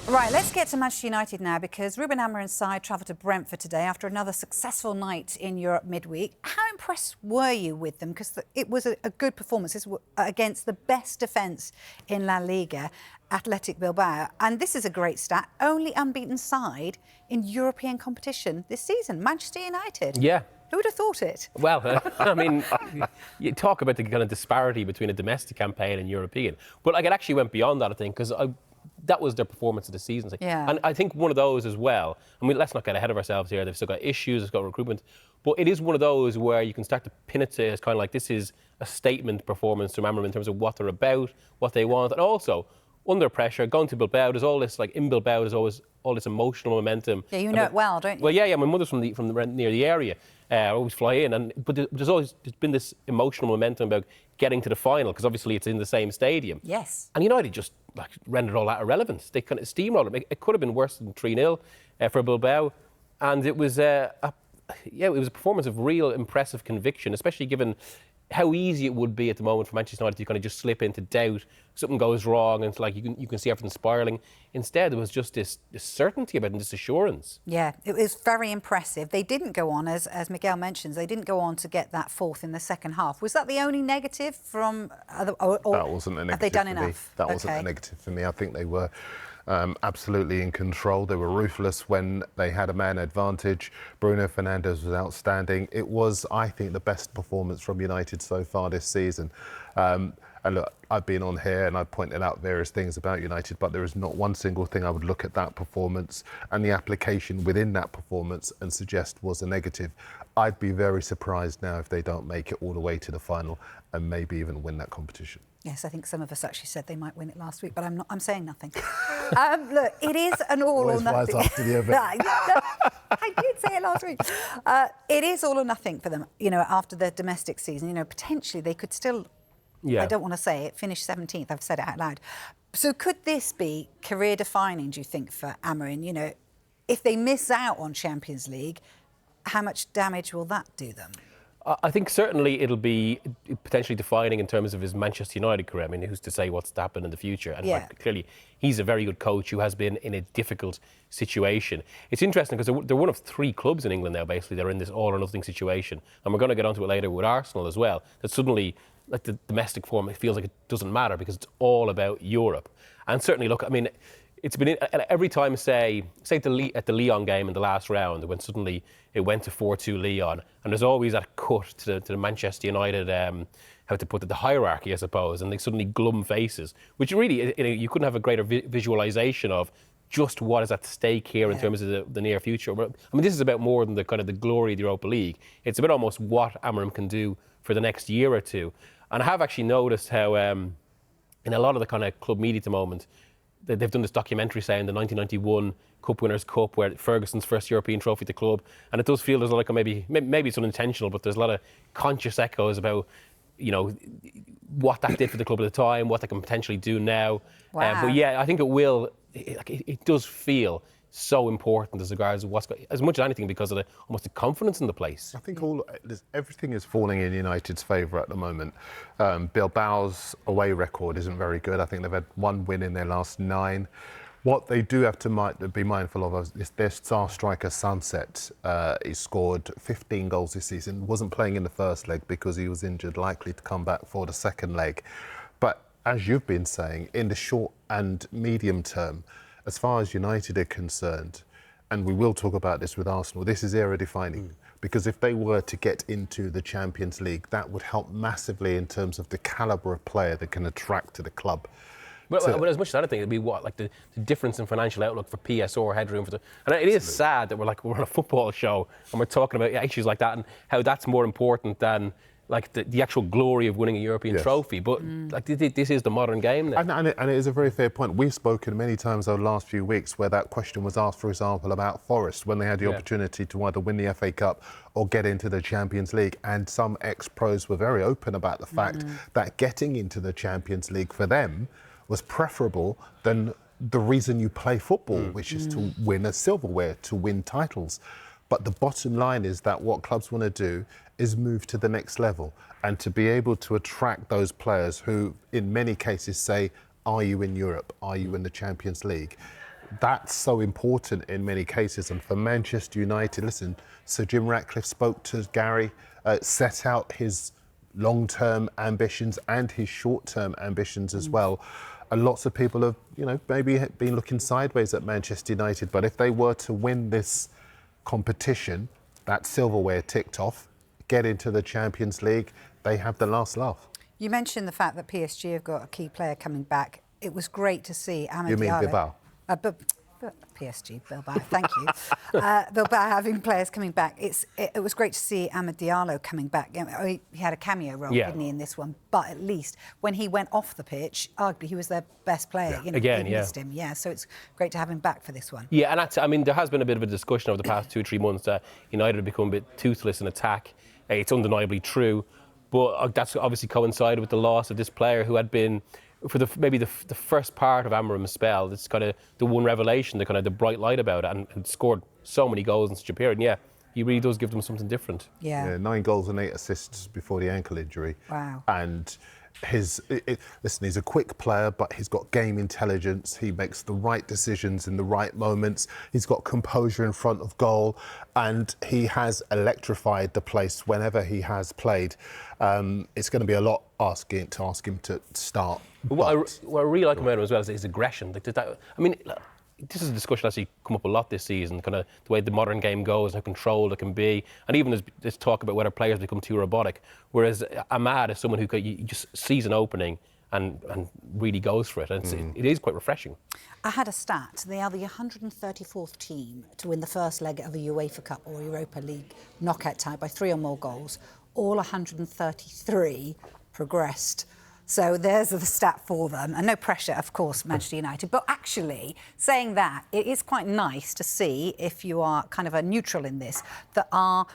Right, let's get to Manchester United now, because Ruben Amorim's side travelled to Brentford today after another successful night in Europe midweek. How impressed were you with them? Because it was a good performance. This was against the best defence in La Liga, Athletic Bilbao. And this is a great stat, only unbeaten side in European competition this season, Manchester United. Yeah. Who would have thought it? Well, I mean, you talk about the kind of disparity between a domestic campaign and European. But like, it actually went beyond that, I think, because that was their performance of the season. Yeah. And I think one of those as well, I mean, let's not get ahead of ourselves here. They've still got issues, they've got recruitment. But it is one of those where you can start to pin it to, it's kind of like, this is a statement performance to Amorim in terms of what they're about, what they want. And also, under pressure, going to Bilbao, there's all this, like, in Bilbao, there's always all this emotional momentum. Yeah, you know it well, don't you? Well, yeah, my mother's from near the area. I always fly in, but there's been this emotional momentum about getting to the final, because obviously it's in the same stadium. Yes. And United just rendered all that irrelevant. They kind of steamrolled it. It could have been worse than 3-0 for Bilbao, and it was it was a performance of real impressive conviction, especially given how easy it would be at the moment for Manchester United to kind of just slip into doubt. Something goes wrong, and it's like you can see everything spiralling. Instead, there was just this certainty about it and this assurance. Yeah, it was very impressive. They didn't go on, as Miguel mentions, they didn't go on to get that fourth in the second half. Was that the only negative from? That wasn't a negative. Have they done for enough? Me. That wasn't a negative for me. I think they were absolutely in control. They were ruthless when they had a man advantage. Bruno Fernandes was outstanding. It was, I think, the best performance from United so far this season. And look, I've been on here and I've pointed out various things about United, but there is not one single thing I would look at that performance and the application within that performance and suggest was a negative. I'd be very surprised now if they don't make it all the way to the final and maybe even win that competition. Yes, I think some of us actually said they might win it last week, but I'm saying nothing. Look, it is an all or nothing. After the event. I did say it last week. It is all or nothing for them, after the domestic season. Potentially they could still, I don't want to say it, finish 17th. I've said it out loud. So could this be career defining, do you think, for Amorim? If they miss out on Champions League, how much damage will that do them? I think certainly it'll be potentially defining in terms of his Manchester United career. I mean, who's to say what's to happen in the future? And clearly, he's a very good coach who has been in a difficult situation. It's interesting because they're one of 3 clubs in England now, basically. They're in this all-or-nothing situation. And we're going to get onto it later with Arsenal as well. That suddenly, like the domestic form, it feels like it doesn't matter because it's all about Europe. And certainly, look, I mean, it's been every time, say at the Lyon game in the last round, when suddenly it went to 4-2 Lyon, and there's always that cut to the Manchester United, how to put it, the hierarchy, I suppose, and they suddenly glum faces, which really, you couldn't have a greater visualisation of just what is at stake here in terms of the near future. I mean, this is about more than the kind of the glory of the Europa League. It's about almost what Amorim can do for the next year or two. And I have actually noticed how in a lot of the kind of club media at the moment, they've done this documentary saying the 1991 Cup Winners' Cup, where Ferguson's first European trophy at the club, and it does feel there's like maybe it's unintentional, but there's a lot of conscious echoes about what that did for the club at the time, what they can potentially do now. Wow. But yeah, I think it will. It does feel so important as regards to what's got, as much as anything, because of almost the confidence in the place. I think everything is falling in United's favour at the moment. Bilbao's away record isn't very good. I think they've had 1 win in their last 9. What they do have to be mindful of is their star striker Sunset. He scored 15 goals this season. Wasn't playing in the first leg because he was injured, likely to come back for the second leg. But as you've been saying, in the short and medium term, as far as United are concerned, and we will talk about this with Arsenal, this is era-defining. Because if they were to get into the Champions League, that would help massively in terms of the calibre of player that can attract to the club. But as much as anything, it'd be the difference in financial outlook for PSO, headroom and it is sad that we're on a football show and we're talking about issues like that and how that's more important than the actual glory of winning a European trophy. But this is the modern game now. And it is a very fair point. We've spoken many times over the last few weeks where that question was asked, for example, about Forest when they had the opportunity to either win the FA Cup or get into the Champions League. And some ex-pros were very open about the fact that getting into the Champions League for them was preferable than the reason you play football, which is to win a silverware, to win titles. But the bottom line is that what clubs want to do is move to the next level and to be able to attract those players who, in many cases, say, are you in Europe? Are you in the Champions League? that's so important in many cases. And for Manchester United, listen, Sir Jim Ratcliffe spoke to Gary, set out his long-term ambitions and his short-term ambitions as well. And lots of people have, maybe been looking sideways at Manchester United. But if they were to win this competition, that silverware ticked off, get into the Champions League, they have the last laugh. You mentioned the fact that PSG have got a key player coming back. It was great to see Amad You mean Diallo. Bilbao? PSG, Bilbao, thank you. Bilbao having players coming back. It was great to see Amad Diallo coming back. He had a cameo role, didn't he, in this one? But at least when he went off the pitch, arguably he was their best player. Again, they missed him. Yeah, so it's great to have him back for this one. Yeah, and there has been a bit of a discussion over the past 2 or 3 months that United have become a bit toothless in attack. It's undeniably true, but that's obviously coincided with the loss of this player who had been, for maybe the first part of Amorim's spell, it's kind of the one revelation, the bright light about it, and scored so many goals in such a period. And yeah, he really does give them something different. Yeah. 9 goals and 8 assists before the ankle injury. Wow. And listen, he's a quick player, but he's got game intelligence. He makes the right decisions in the right moments. He's got composure in front of goal, and he has electrified the place whenever he has played. It's going to be a lot to ask him to start. What I really like about him as well is his aggression. This is a discussion that's actually come up a lot this season, kind of the way the modern game goes, how controlled it can be, and even there's talk about whether players become too robotic. Whereas Amad is someone who just sees an opening and really goes for it, and it is quite refreshing. I had a stat. They are the 134th team to win the first leg of a UEFA Cup or Europa League knockout tie by 3 or more goals. All 133 progressed. So there's the stat for them. And no pressure, of course, Manchester United. But actually, saying that, it is quite nice to see, if you are kind of a neutral in this, that our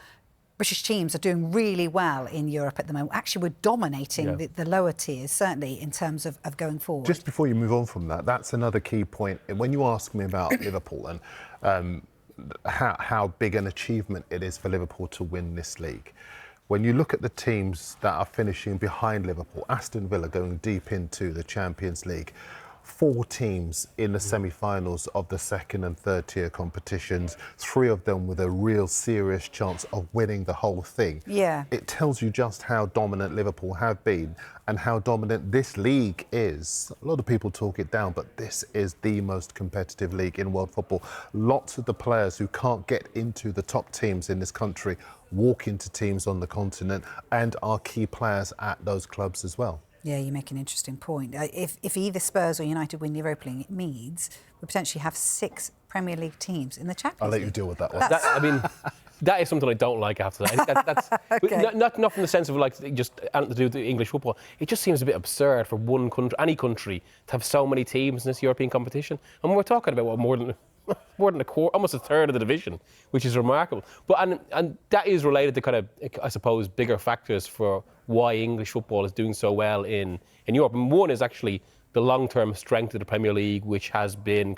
British teams are doing really well in Europe at the moment. Actually, we're dominating the lower tiers, certainly, in terms of going forward. Just before you move on from that, that's another key point. When you ask me about Liverpool and how big an achievement it is for Liverpool to win this league, when you look at the teams that are finishing behind Liverpool, Aston Villa going deep into the Champions League, 4 teams in the semi-finals of the second and third tier competitions, 3 of them with a real serious chance of winning the whole thing. Yeah. It tells you just how dominant Liverpool have been and how dominant this league is. A lot of people talk it down, but this is the most competitive league in world football. Lots of the players who can't get into the top teams in this country walk into teams on the continent and are key players at those clubs as well. Yeah, you make an interesting point. If either Spurs or United win the Europa League, it means we potentially have 6 Premier League teams in the Champions League. I'll let you deal with that one. That is something I don't like after that. That's Okay. not from the sense of just anything to do with the English football. It just seems a bit absurd for one country, any country, to have so many teams in this European competition. And we're talking about more than a quarter, almost a third of the division, which is remarkable. But and that is related to kind of, I suppose, bigger factors for why English football is doing so well in Europe. And one is actually the long-term strength of the Premier League, which has been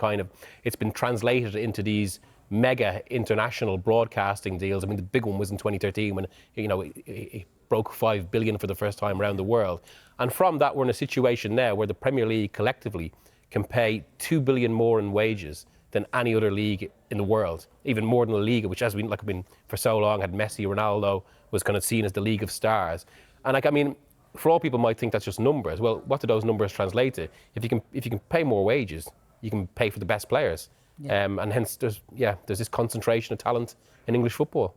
it's been translated into these mega international broadcasting deals. I mean, the big one was in 2013 when it broke 5 billion for the first time around the world. And from that, we're in a situation now where the Premier League collectively can pay 2 billion more in wages than any other league in the world, even more than La Liga, which has been for so long, had Messi, Ronaldo, was kind of seen as the League of Stars. And for all people might think that's just numbers. Well, what do those numbers translate to? If you can pay more wages, you can pay for the best players. Yeah. And hence there's this concentration of talent in English football.